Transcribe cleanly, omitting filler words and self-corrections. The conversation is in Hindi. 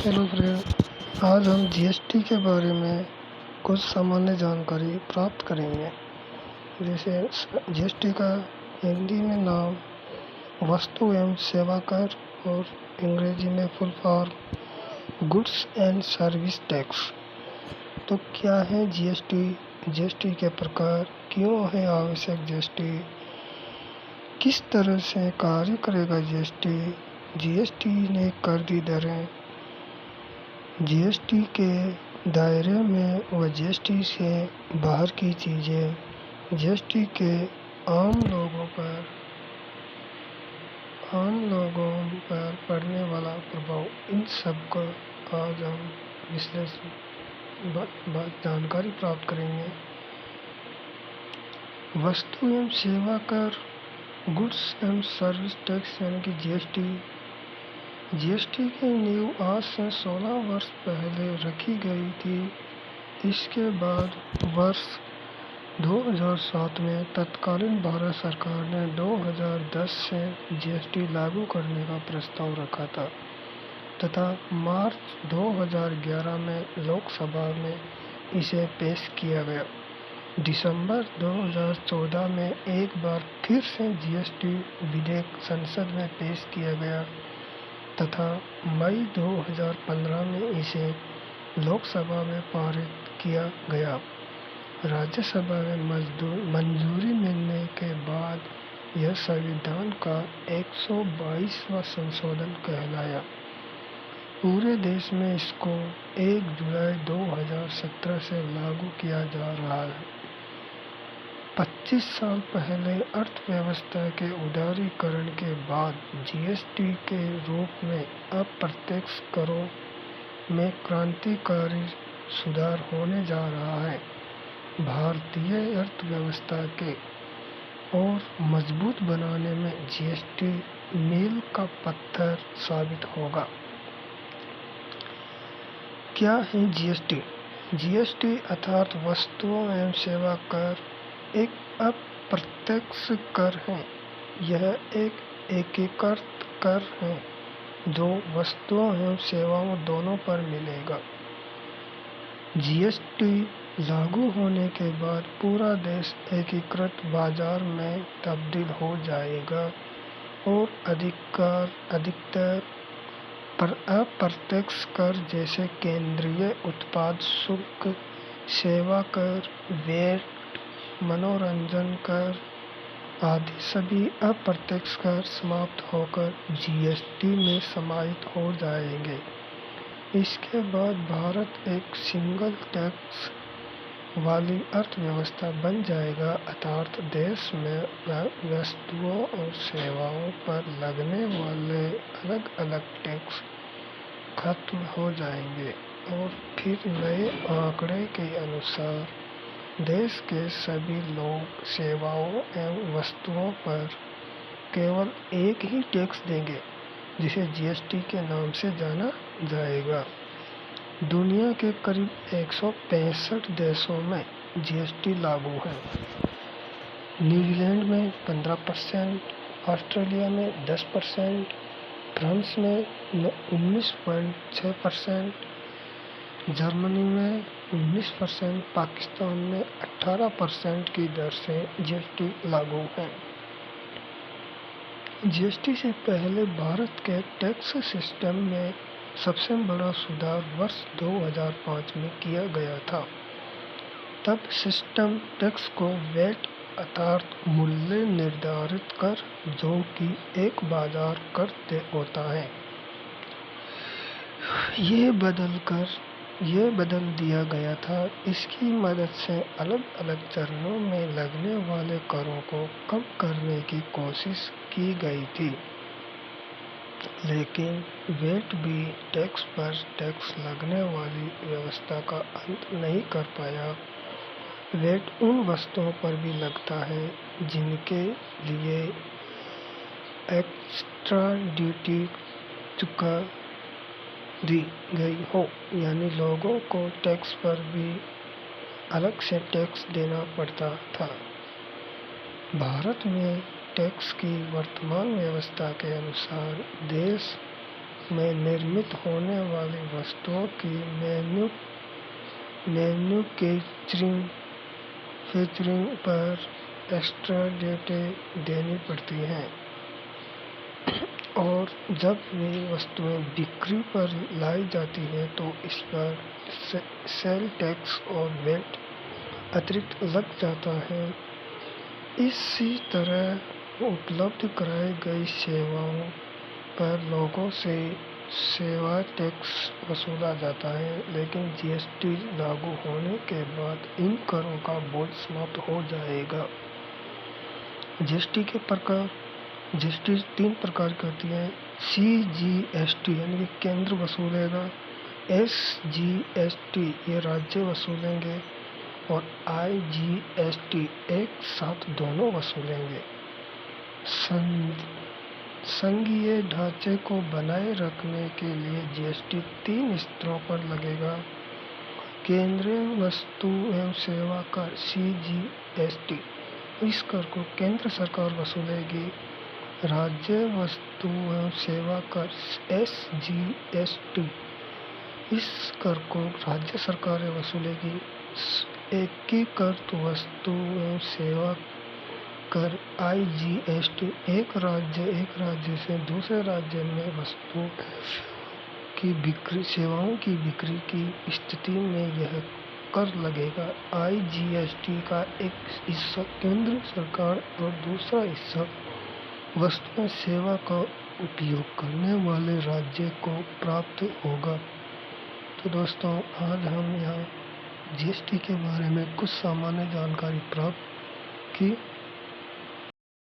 हेलो फ्रेंड, आज हम जीएसटी के बारे में कुछ सामान्य जानकारी प्राप्त करेंगे। जैसे जीएसटी का हिंदी में नाम वस्तु एवं सेवा कर और अंग्रेजी में full form goods and service tax. तो क्या है जीएसटी, जीएसटी के प्रकार, क्यों है आवश्यक जीएसटी, किस तरह से कार्य करेगा जीएसटी, जीएसटी ने कर दी दरें, जीएसटी के दायरे में व जीएसटी से बाहर की चीज़ें, जीएसटी के आम लोगों पर पड़ने वाला प्रभाव, इन सब का आज हम विश्लेषण जानकारी प्राप्त करेंगे। वस्तु एवं सेवा कर, गुड्स एंड सर्विस टैक्स यानी कि जीएसटी। जीएसटी की नींव आज से 16 वर्ष पहले रखी गई थी। इसके बाद वर्ष 2007 में तत्कालीन भारत सरकार ने 2010 से जीएसटी लागू करने का प्रस्ताव रखा था तथा मार्च 2011 में लोकसभा में इसे पेश किया गया। दिसंबर 2014 में एक बार फिर से जीएसटी विधेयक संसद में पेश किया गया तथा मई 2015 में इसे लोकसभा में पारित किया गया। राज्यसभा में मंजूरी मिलने के बाद यह संविधान का 122वां संशोधन कहलाया। पूरे देश में इसको 1 जुलाई 2017 से लागू किया जा रहा है। 25 साल पहले अर्थव्यवस्था के उदारीकरण के बाद जीएसटी के रूप में अप्रत्यक्ष करों में क्रांतिकारी सुधार होने जा रहा है। भारतीय अर्थव्यवस्था के और मजबूत बनाने में जीएसटी मील का पत्थर साबित होगा। क्या है जीएसटी? जीएसटी अर्थात वस्तुओं एवं सेवा कर एक अप्रत्यक्ष कर है। यह एक एकीकृत कर है जो वस्तुओं एवं सेवाओं दोनों पर मिलेगा। जीएसटी लागू होने के बाद पूरा देश एकीकृत बाजार में तब्दील हो जाएगा और अधिकतर अप्रत्यक्ष कर जैसे केंद्रीय उत्पाद शुल्क, सेवा कर, वैट, मनोरंजन कर आदि सभी अप्रत्यक्ष कर समाप्त होकर जीएसटी में समाहित हो जाएंगे। इसके बाद भारत एक सिंगल टैक्स वाली अर्थव्यवस्था बन जाएगा अर्थात देश में वस्तुओं और सेवाओं पर लगने वाले अलग अलग टैक्स खत्म हो जाएंगे और फिर नए आंकड़े के अनुसार देश के सभी लोग सेवाओं एवं वस्तुओं पर केवल एक ही टैक्स देंगे जिसे जीएसटी के नाम से जाना जाएगा। दुनिया के करीब 165 देशों में जीएसटी लागू है। न्यूजीलैंड में 15%, ऑस्ट्रेलिया में 10%, फ्रांस में 19.6%, जर्मनी में 19%, पाकिस्तान में 18% की दर से जीएसटी लागू है। जीएसटी से पहले भारत के टैक्स सिस्टम में सबसे बड़ा सुधार वर्ष 2005 में किया गया था। तब सिस्टम टैक्स को वैट अर्थात मूल्य निर्धारित कर जो कि एक बाजार कर होता है, ये बदल दिया गया था। इसकी मदद से अलग अलग चरणों में लगने वाले करों को कम करने की कोशिश की गई थी, लेकिन वैट भी टैक्स पर टैक्स लगने वाली व्यवस्था का अंत नहीं कर पाया। वैट उन वस्तुओं पर भी लगता है जिनके लिए एक्स्ट्रा ड्यूटी चुका दी गई हो, यानी लोगों को टैक्स पर भी अलग से टैक्स देना पड़ता था। भारत में टैक्स की वर्तमान व्यवस्था के अनुसार देश में निर्मित होने वाली वस्तुओं की मैन्युफैक्चरिंग पर एक्स्ट्रा ड्यूटी देनी पड़ती है और जब वे वस्तुएं बिक्री पर लाई जाती हैं तो इस पर सेल टैक्स और वेट अतिरिक्त लग जाता है। इसी तरह उपलब्ध कराई गई सेवाओं पर लोगों से सेवा टैक्स वसूला जाता है, लेकिन जीएसटी लागू होने के बाद इन करों का बोझ समाप्त हो जाएगा। जीएसटी के प्रकार। जीएसटी 3 प्रकार की होती है। सीजीएसटी यानी कि केंद्र वसूलेगा, एसजीएसटी ये राज्य वसूलेंगे और आईजीएसटी एक साथ दोनों वसूलेंगे। संघीय ढांचे को बनाए रखने के लिए जीएसटी 3 स्तरों पर लगेगा। केंद्रीय वस्तु एवं सेवा कर सीजीएसटी, इस कर को केंद्र सरकार वसूलेगी। राज्य वस्तु एवं सेवा कर एसजीएसटी, इस कर को राज्य सरकारें वसूलेगी। एकीकृत वस्तु एवं सेवा कर आईजीएसटी, एक राज्य से दूसरे राज्य में वस्तुओं की सेवाओं की बिक्री की स्थिति में यह कर लगेगा। आईजीएसटी का एक हिस्सा केंद्र सरकार और दूसरा हिस्सा वस्तु सेवा का उपयोग करने वाले राज्य को प्राप्त होगा। तो दोस्तों, आज हम यहाँ जीएसटी के बारे में कुछ सामान्य जानकारी प्राप्त की।